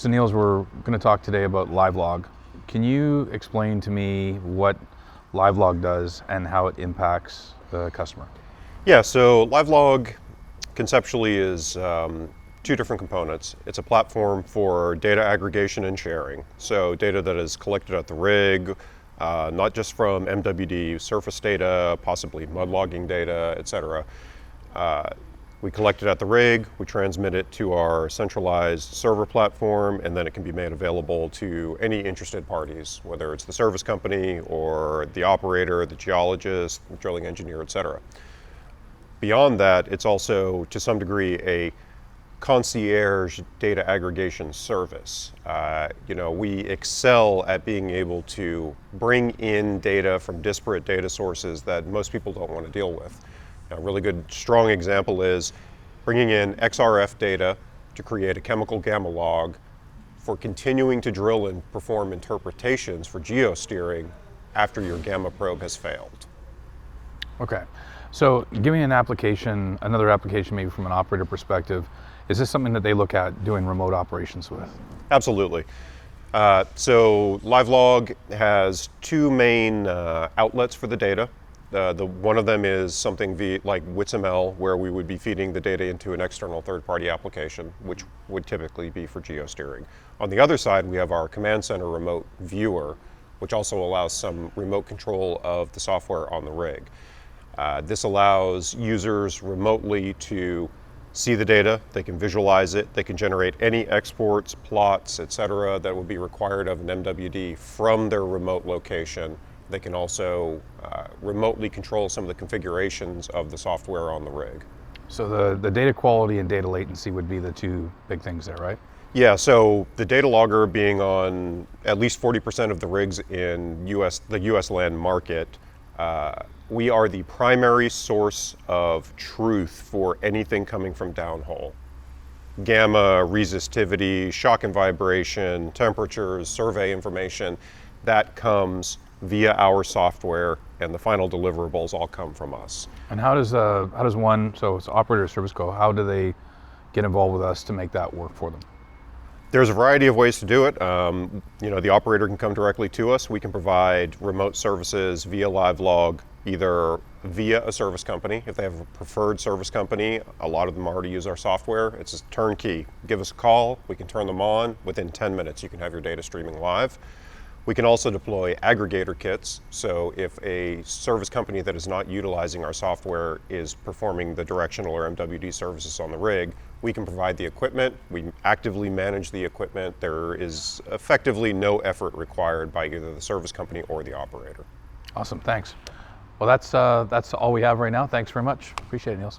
So Nils, we're going to talk today about LiveLog. Can you explain to me what LiveLog does and how it impacts the customer? Yeah, so LiveLog conceptually is two different components. It's a platform for data aggregation and sharing. So data that is collected at the rig, not just from MWD, surface data, possibly mud logging data, etc. We collect it at the rig, we transmit it to our centralized server platform, and then it can be made available to any interested parties, whether it's the service company or the operator, the geologist, the drilling engineer, etc. Beyond that, it's also, to some degree, a concierge data aggregation service. We excel at being able to bring in data from disparate data sources that most people don't want to deal with. A really good, strong example is bringing in XRF data to create a chemical gamma log for continuing to drill and perform interpretations for geosteering after your gamma probe has failed. Okay, so give me an application, another application maybe from an operator perspective. Is this something that they look at doing remote operations with? Absolutely. So LiveLog has two main outlets for the data. One of them is something like WitsML, where we would be feeding the data into an external third-party application, which would typically be for geosteering. On the other side, we have our command center remote viewer, which also allows some remote control of the software on the rig. This allows users remotely to see the data, they can visualize it, they can generate any exports, plots, etc. that would be required of an MWD from their remote location. They can also remotely control some of the configurations of the software on the rig. So the data quality and data latency would be the two big things there, right? Yeah, so the data logger being on at least 40% of the rigs in the US land market, we are the primary source of truth for anything coming from downhole. Gamma, resistivity, shock and vibration, temperatures, survey information, that comes via our software, and the final deliverables all come from us. And how does one, so it's operator service co, how do they get involved with us to make that work for them? There's a variety of ways to do it. The operator can come directly to us. We can provide remote services via LiveLog, either via a service company. If they have a preferred service company, a lot of them already use our software. It's a turnkey. Give us a call, we can turn them on. Within 10 minutes, you can have your data streaming live. We can also deploy aggregator kits. So if a service company that is not utilizing our software is performing the directional or MWD services on the rig, we can provide the equipment. We actively manage the equipment. There is effectively no effort required by either the service company or the operator. Awesome, thanks. Well, that's all we have right now. Thanks very much. Appreciate it, Nils.